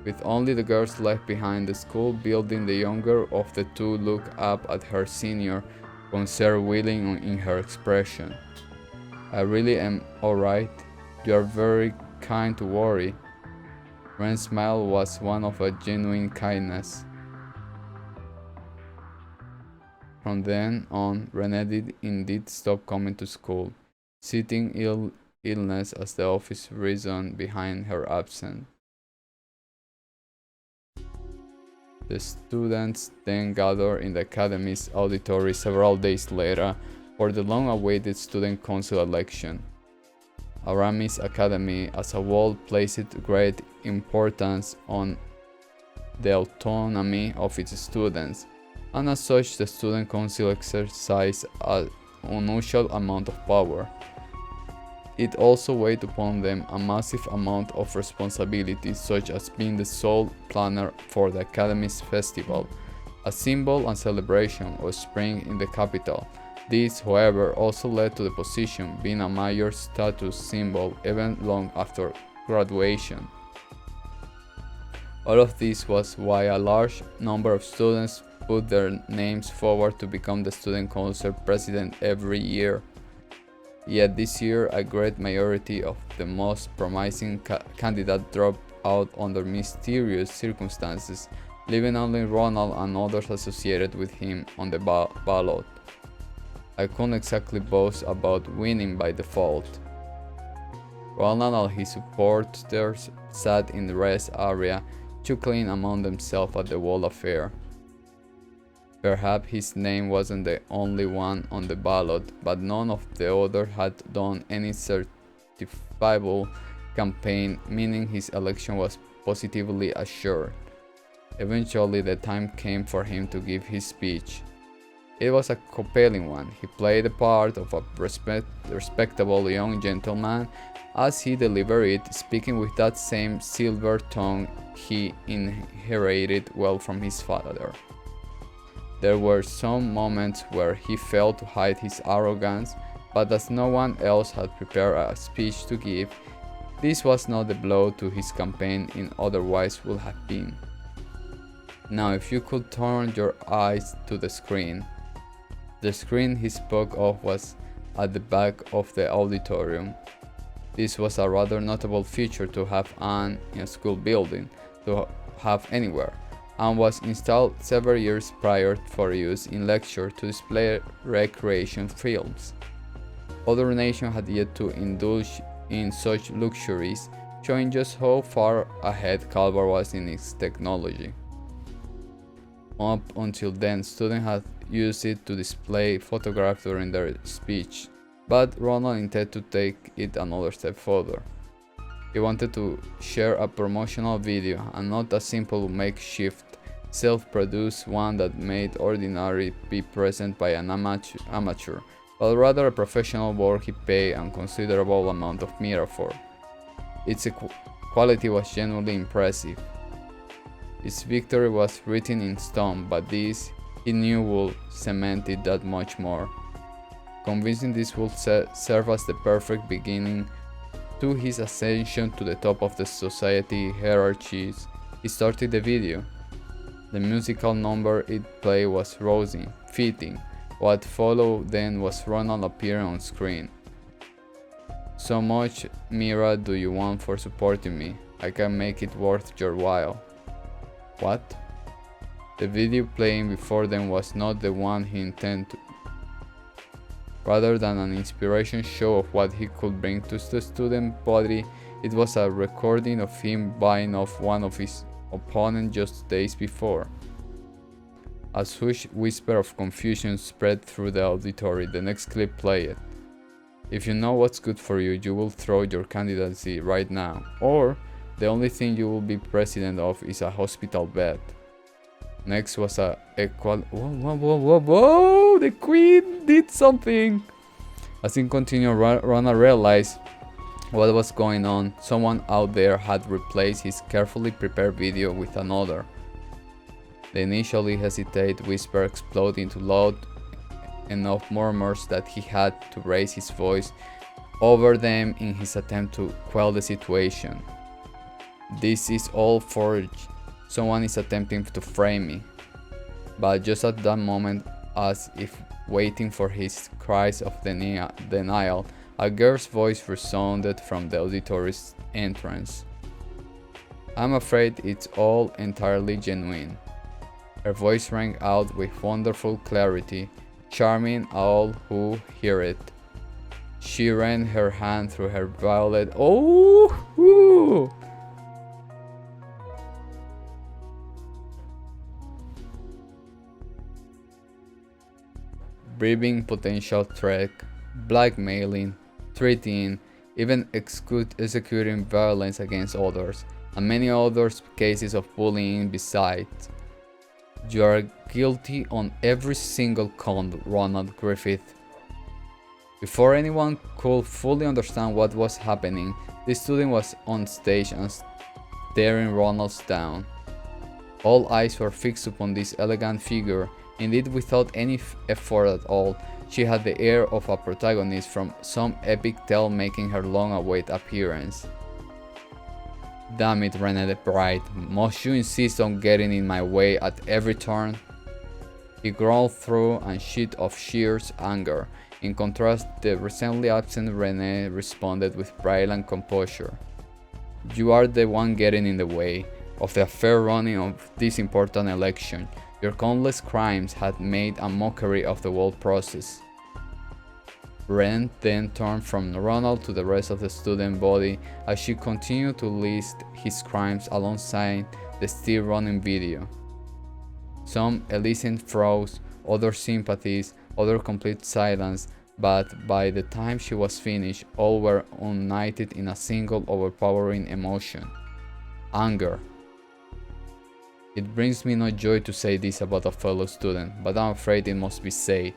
With only the girls left behind the school building, the younger of the two looked up at her senior, concern willing in her expression. "I really am alright. You are very kind to worry." Ren's smile was one of a genuine kindness. From then on, Renee did indeed stop coming to school, citing illness as the obvious reason behind her absence. The students then gathered in the academy's auditory several days later for the long-awaited student council election. Aramis Academy, as a whole, placed great importance on the autonomy of its students, and as such the student council exercised an unusual amount of power. It also weighed upon them a massive amount of responsibility, such as being the sole planner for the Academy's festival, a symbol and celebration of spring in the capital. This, however, also led to the position being a major status symbol even long after graduation. All of this was why a large number of students put their names forward to become the student council president every year. Yet this year, a great majority of the most promising candidates dropped out under mysterious circumstances, leaving only Ronald and others associated with him on the ballot. I couldn't exactly boast about winning by default. Ronald and his supporters sat in the rest area, chuckling among themselves at the whole affair. Perhaps his name wasn't the only one on the ballot, but none of the others had done any certifiable campaign, meaning his election was positively assured. Eventually, the time came for him to give his speech. It was a compelling one. He played the part of a respectable young gentleman as he delivered it, speaking with that same silver tongue he inherited well from his father. There were some moments where he failed to hide his arrogance, but as no one else had prepared a speech to give, this was not the blow to his campaign it otherwise would have been. Now, if you could turn your eyes to the screen he spoke of was at the back of the auditorium. This was a rather notable feature to have in a school building, to have anywhere, and was installed several years prior for use in lecture to display recreation films. Other nations had yet to indulge in such luxuries, showing just how far ahead Calvary was in its technology. Up until then, students had used it to display photographs during their speech, but Ronald intended to take it another step further. He wanted to share a promotional video, and not a simple makeshift, self-produced one that made ordinary be present by an amateur, but rather a professional work he paid a considerable amount of money for. Its quality was genuinely impressive. His victory was written in stone, but this, he knew, would cement it that much more. Convincing this would serve as the perfect beginning to his ascension to the top of the society hierarchies, he started the video. The musical number it played was rousing, fitting. What followed then was Ronald appearing on screen. "So much, Mira, do you want for supporting me? I can make it worth your while." What? The video playing before them was not the one he intended. Rather than an inspiration show of what he could bring to the student body, it was a recording of him buying off one of his opponents just days before. A huge whisper of confusion spread through the auditory. The next clip played. "If you know what's good for you, you will throw your candidacy right now. Or, the only thing you will be president of is a hospital bed." Next was a equal. Whoa! The Queen did something! As it continued, Ronald realized what was going on. Someone out there had replaced his carefully prepared video with another. The initially hesitant whisper exploded into loud enough murmurs that he had to raise his voice over them in his attempt to quell the situation. "This is all forged. Someone is attempting to frame me." But just at that moment, as if waiting for his cries of denial, a girl's voice resounded from the auditorium's entrance. "I'm afraid it's all entirely genuine." Her voice rang out with wonderful clarity, charming all who hear it. She ran her hand through her violet. Oh! Bribing, potential threat, blackmailing, threatening, even executing violence against others, and many other cases of bullying besides. "You are guilty on every single count, Ronald Griffith." Before anyone could fully understand what was happening, the student was on stage and staring Ronald down. All eyes were fixed upon this elegant figure. Indeed, without any effort at all, she had the air of a protagonist from some epic tale making her long-awaited appearance. Damn it, Renee Bright, must you insist on getting in my way at every turn? He growled through a sheet of sheer anger. In contrast, the recently absent Renee responded with brilliant composure. You are the one getting in the way of the fair running of this important election. Your countless crimes had made a mockery of the whole process. Ren then turned from Ronald to the rest of the student body as she continued to list his crimes alongside the still running video. Some eliciting throws, other sympathies, other complete silence, but by the time she was finished, all were united in a single overpowering emotion: anger. It brings me no joy to say this about a fellow student, but I'm afraid it must be said.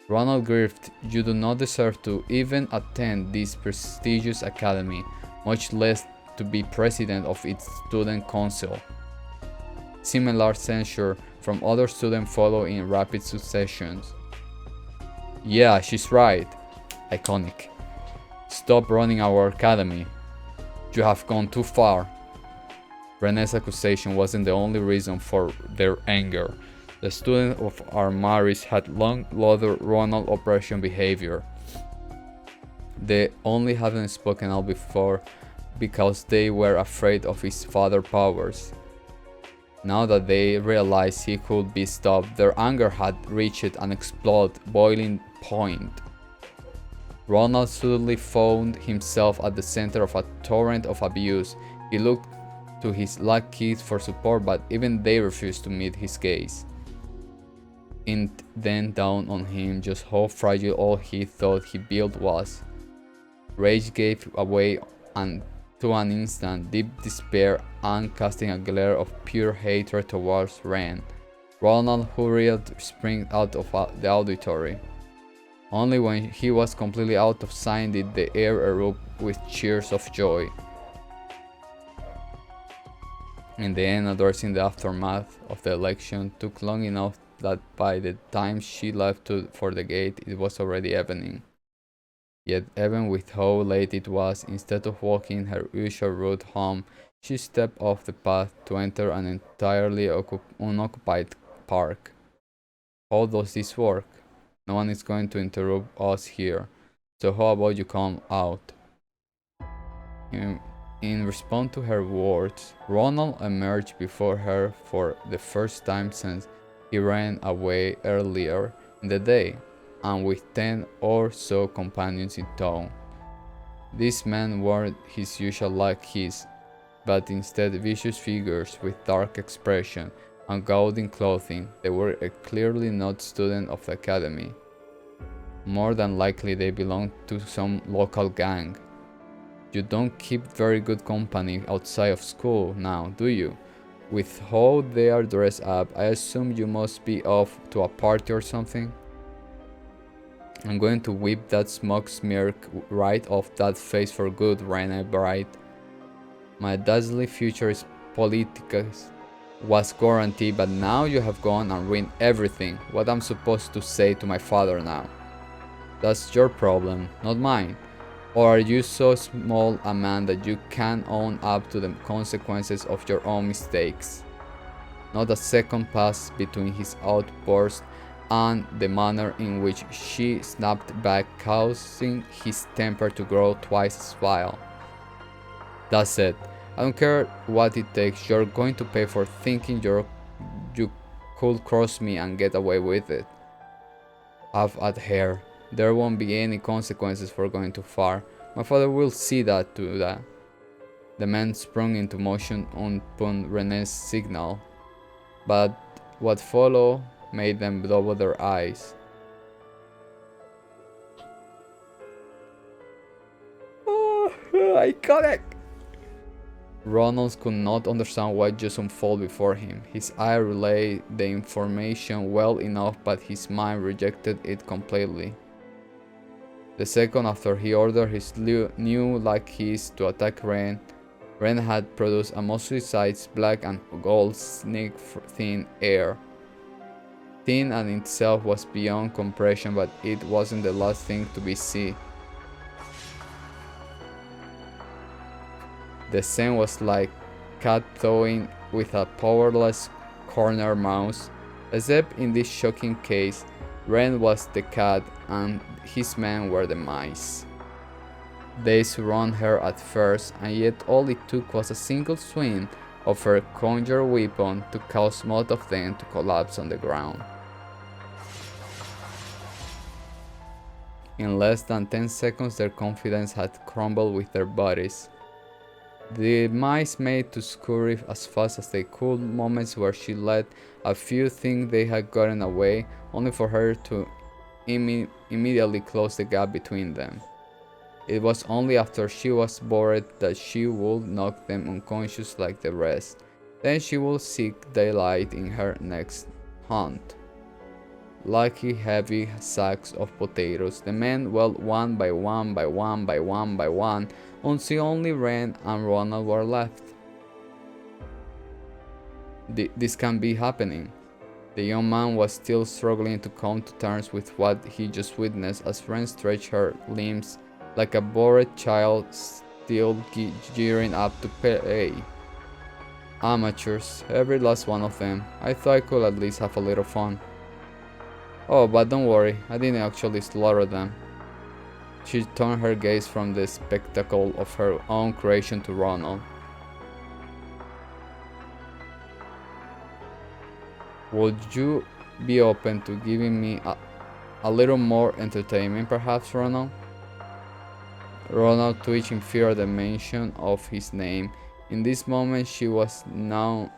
Ronald Griffith, you do not deserve to even attend this prestigious academy, much less to be president of its student council. Similar censure from other students followed in rapid succession. Yeah, she's right. Iconic. Stop running our academy. You have gone too far. Renee's accusation wasn't the only reason for their anger. The students of Armaris had long lauded Ronald's oppression behavior. They only hadn't spoken out before because they were afraid of his father's powers. Now that they realized he could be stopped, their anger had reached an boiling point. Ronald suddenly found himself at the center of a torrent of abuse. He looked to his black kids for support, but even they refused to meet his gaze. It then dawned on him just how fragile all he thought he built was. Rage gave way and to an instant, deep despair and casting a glare of pure hatred towards Ren. Ronald hurried spring out of the auditory. Only when he was completely out of sight did the air erupt with cheers of joy. In the end, addressing the aftermath of the election took long enough that by the time she left for the gate, it was already evening. Yet even with how late it was, instead of walking her usual route home, she stepped off the path to enter an entirely unoccupied park. How does this work? No one is going to interrupt us here, so how about you come out? In response to her words, Ronald emerged before her for the first time since he ran away earlier in the day, and with 10 or so companions in tow. These men weren't his usual lackeys, but instead vicious figures with dark expression and gaudy clothing. They were clearly not students of the academy. More than likely they belonged to some local gang. You don't keep very good company outside of school now, do you? With how they are dressed up, I assume you must be off to a party or something? I'm going to whip that smug smirk right off that face for good, Renee Bright. My dazzling future is politicus was guaranteed, but now you have gone and ruined everything. What I'm supposed to say to my father now? That's your problem, not mine. Or are you so small a man that you can't own up to the consequences of your own mistakes? Not a second passed between his outburst and the manner in which she snapped back, causing his temper to grow twice as vile. That's it. I don't care what it takes. You're going to pay for thinking you could cross me and get away with it. Have at her. There won't be any consequences for going too far. My father will see that to that. The men sprung into motion upon Renee's signal, but what followed made them double their eyes. Oh, iconic! Ronald could not understand what just unfolded before him. His eye relayed the information well enough, but his mind rejected it completely. The second after he ordered his new lackeys to attack Ren, Ren had produced a mostly-sized black and gold snake thin air. Thin and itself was beyond compression, but it wasn't the last thing to be seen. The scent was like cat throwing with a powerless corner mouse, except in this shocking case, Ren was the cat and his men were the mice. They surrounded her at first, and yet all it took was a single swing of her conjured weapon to cause most of them to collapse on the ground. In less than 10 seconds, their confidence had crumbled with their bodies. The mice made to scurry as fast as they could, moments where she let a few think they had gotten away, only for her to immediately close the gap between them. It was only after she was bored that she would knock them unconscious like the rest. Then she would seek daylight in her next hunt. Lucky heavy sacks of potatoes, the men went one by one until only Ren and Ronald were left. This can't be happening. The young man was still struggling to come to terms with what he just witnessed as Ren stretched her limbs like a bored child still gearing up to play. Amateurs, every last one of them. I thought I could at least have a little fun. Oh, but don't worry, I didn't actually slaughter them. She turned her gaze from the spectacle of her own creation to Ronald. Would you be open to giving me a little more entertainment, perhaps, Ronald? Ronald twitched in fear at the mention of his name. In this moment, she was now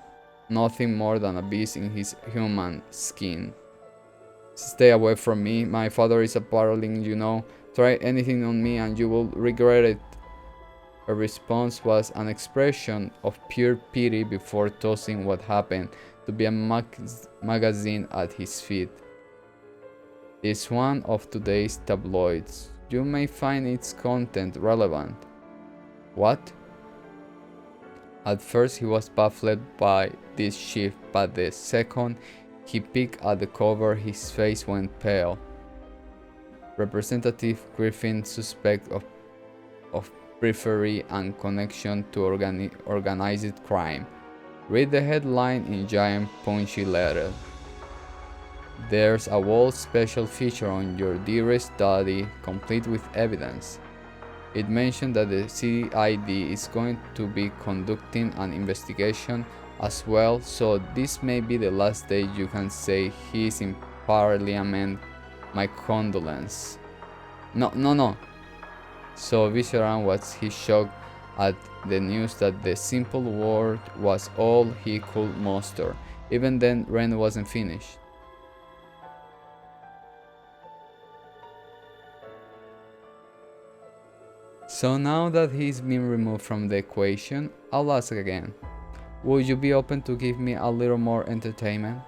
nothing more than a beast in his human skin. Stay away from me. My father is a paroling, you know. Try anything on me and you will regret it. Her response was an expression of pure pity before tossing what happened to be a magazine at his feet. It's one of today's tabloids. You may find its content relevant. What? At first he was baffled by this shift, but the second he peeked at the cover, his face went pale. Representative Griffin, suspect of periphery and connection to organized crime. Read the headline in giant punchy letters. There's a whole special feature on your dearest daddy, complete with evidence. It mentioned that the CID is going to be conducting an investigation as well, so this may be the last day you can say he's in parliament. My condolence. No. So Visceran was his shock at the news that the simple word was all he could muster. Even then, Ren wasn't finished. So now that he's been removed from the equation, I'll ask again. Would you be open to give me a little more entertainment?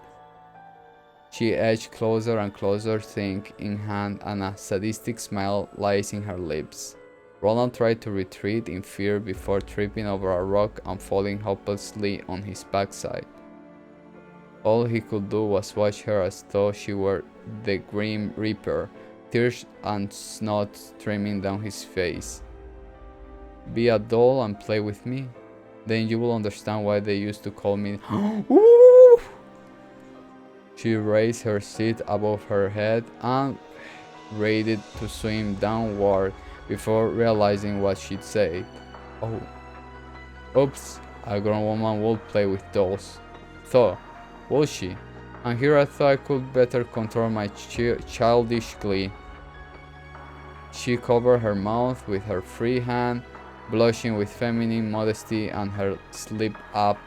She edged closer and closer, thing in hand, and a sadistic smile lacing her lips. Roland tried to retreat in fear before tripping over a rock and falling hopelessly on his backside. All he could do was watch her as though she were the Grim Reaper, tears and snot streaming down his face. Be a doll and play with me? Then you will understand why they used to call me. She raised her seat above her head and readied to swim downward before realizing what she'd said. Oh. Oops, a grown woman would play with dolls. Thought, would she? And here I thought I could better control my childish glee. She covered her mouth with her free hand, blushing with feminine modesty, and her slip up,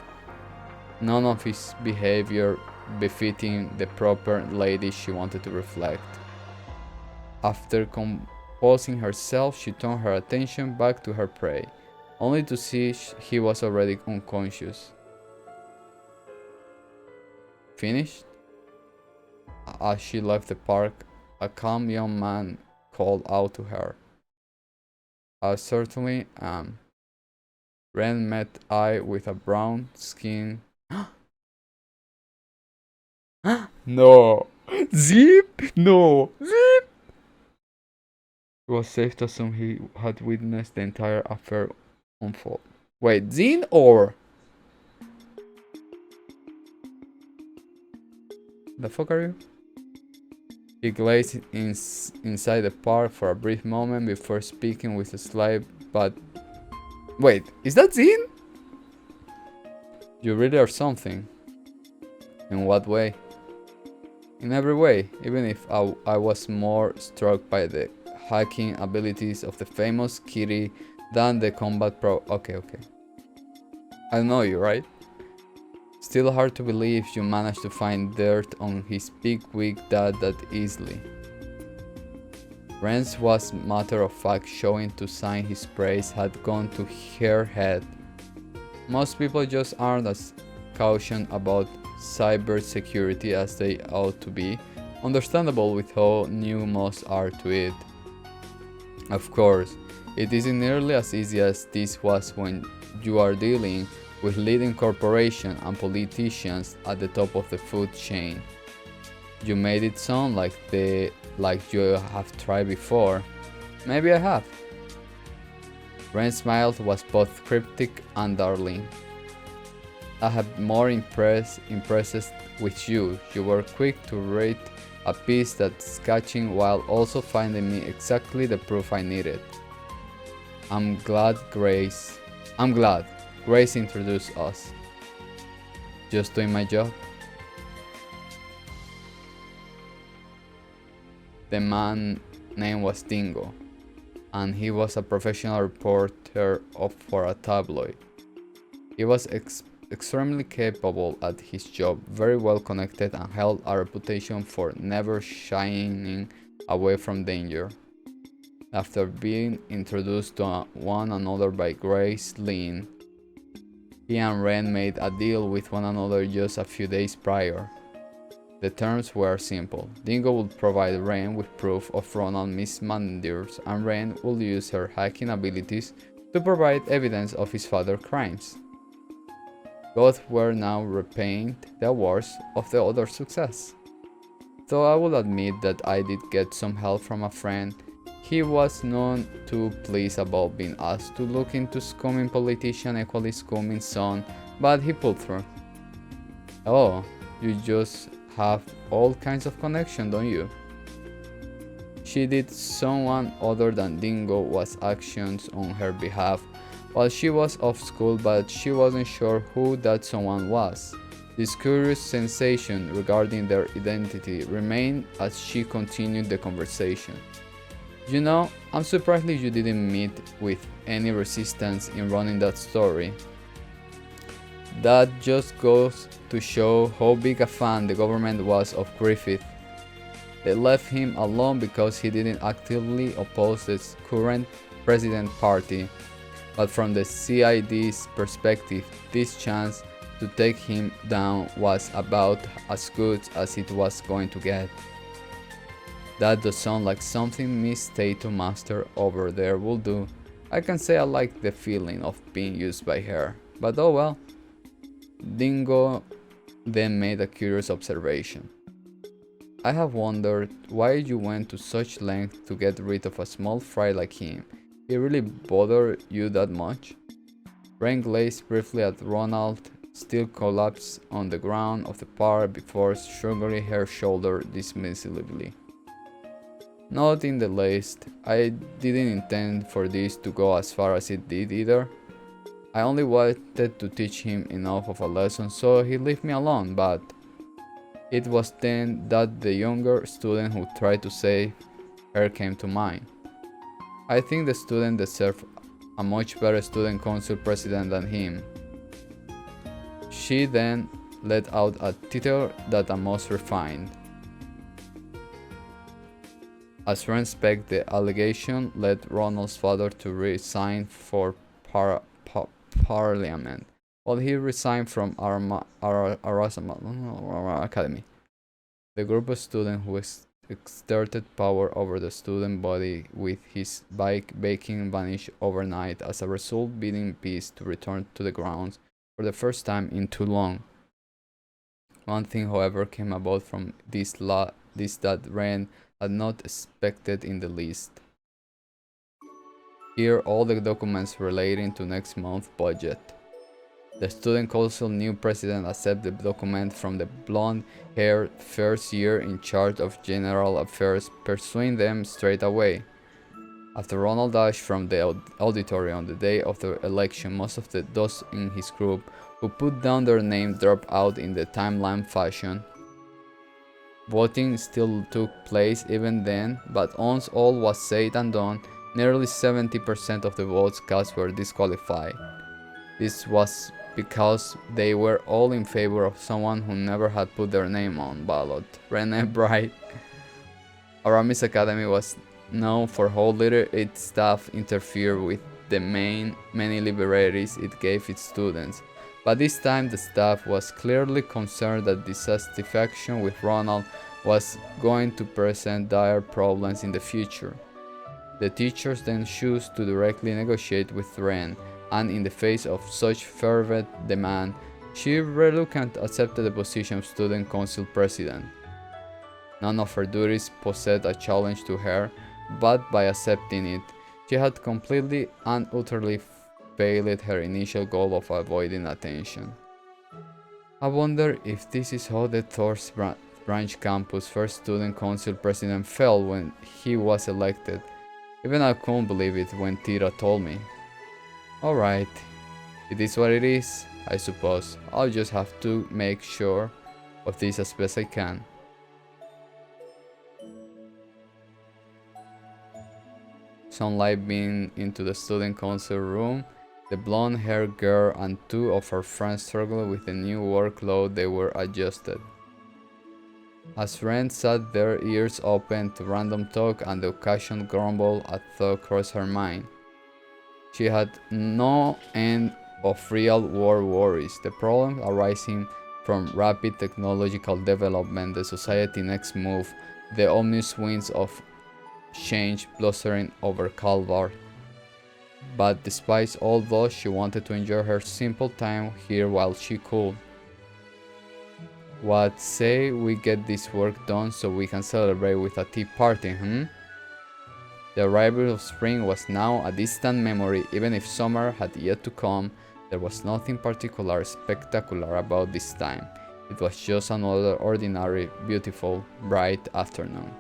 none of his behavior befitting the proper lady she wanted to reflect. After composing herself, she turned her attention back to her prey, only to see he was already unconscious. Finished? As she left the park, a calm young man called out to her. I certainly am. Ren met eye with a brown skin. No! Zip! No! Zip! It was safe to assume he had witnessed the entire affair unfold. Wait, Zin or? The fuck are you? He gazed inside the park for a brief moment before speaking with a slight but... Wait, is that Zin? You really are something. In what way? In every way, even if I was more struck by the hacking abilities of the famous Kitty than the combat pro. Okay. I know you, right? Still hard to believe you managed to find dirt on his big weak dad that easily. Ren's was matter of fact, showing to sign his praise had gone to her head. Most people just aren't as cautious about cybersecurity as they ought to be, understandable with how new most are to it. Of course, it isn't nearly as easy as this was when you are dealing with leading corporations and politicians at the top of the food chain. You made it sound like you have tried before. Maybe I have. Ren's smile was both cryptic and darling. I have more impressed with you. You were quick to rate a piece that's catching while also finding me exactly the proof I needed. I'm glad Grace introduced us. Just doing my job. The man's name was Dingo, and he was a professional reporter for a tabloid. He was extremely capable at his job, very well connected, and held a reputation for never shying away from danger. After being introduced to one another by Grace Lynn, he and Ren made a deal with one another just a few days prior. The terms were simple. Dingo would provide Ren with proof of Ronald's misdemeanors, and Ren would use her hacking abilities to provide evidence of his father's crimes. Both were now repaying the awards of the other's success. Though I will admit that I did get some help from a friend, he was none too pleased about being asked to look into scheming politician equally scheming son, but he pulled through. Oh, you just have all kinds of connection, don't you? She did someone other than Dingo was actions on her behalf while she was off school, but she wasn't sure who that someone was. This curious sensation regarding their identity remained as she continued the conversation. You know, I'm surprised you didn't meet with any resistance in running that story. That just goes to show how big a fan the government was of Griffith. They left him alone because he didn't actively oppose the current president party, but from the CID's perspective, this chance to take him down was about as good as it was going to get. That does sound like something Miss Tatum Master over there will do. I can say I like the feeling of being used by her, but oh well. Dingo then made a curious observation. I have wondered why you went to such lengths to get rid of a small fry like him. It really bothered you that much? Ren gazed briefly at Ronald, still collapsed on the ground of the park before shrugging her shoulder dismissively. Not in the least. I didn't intend for this to go as far as it did either. I only wanted to teach him enough of a lesson so he'd leave me alone, but it was then that the younger student who tried to save her came to mind. I think the student deserved a much better student council president than him. She then let out a titter that I most refined. As Ren spec, the allegation led Ronald's father to resign for Parliament, while he resigned from Arasama Academy. The group of students who exerted power over the student body, with his baking vanished overnight, as a result bidding peace to return to the grounds for the first time in too long. One thing, however, came about from this that Ren had not expected in the least. Here all the documents relating to next month's budget. The student council new president accepted the document from the blonde-haired first year in charge of general affairs, pursuing them straight away. After Ronald dashed from the auditorium on the day of the election, most of those in his group who put down their name dropped out in the timeline fashion. Voting still took place even then, but once all was said and done, nearly 70% of the votes cast were disqualified. This was because they were all in favor of someone who never had put their name on ballot, Rene Bright. Aramis Academy was known for how little its staff interfered with the many liberties it gave its students, but this time the staff was clearly concerned that dissatisfaction with Ronald was going to present dire problems in the future. The teachers then chose to directly negotiate with Ren, and in the face of such fervent demand, she reluctantly accepted the position of student council president. None of her duties posed a challenge to her, but by accepting it, she had completely and utterly failed her initial goal of avoiding attention. I wonder if this is how the Thor's Branch campus first student council president felt when he was elected. Even I couldn't believe it when Tira told me. Alright, it is what it is, I suppose. I'll just have to make sure of this as best I can. Sunlight beamed into the student council room. The blonde-haired girl and two of her friends struggled with the new workload. They were adjusted. As Ren sat there, ears open to random talk and the occasional grumble at thought crossed her mind. She had no end of real-world worries, the problems arising from rapid technological development, the society's next move, the ominous winds of change blustering over Calvar. But despite all those, she wanted to enjoy her simple time here while she could. What say we get this work done so we can celebrate with a tea party, The arrival of spring was now a distant memory. Even if summer had yet to come, there was nothing particularly spectacular about this time. It was just another ordinary, beautiful, bright afternoon.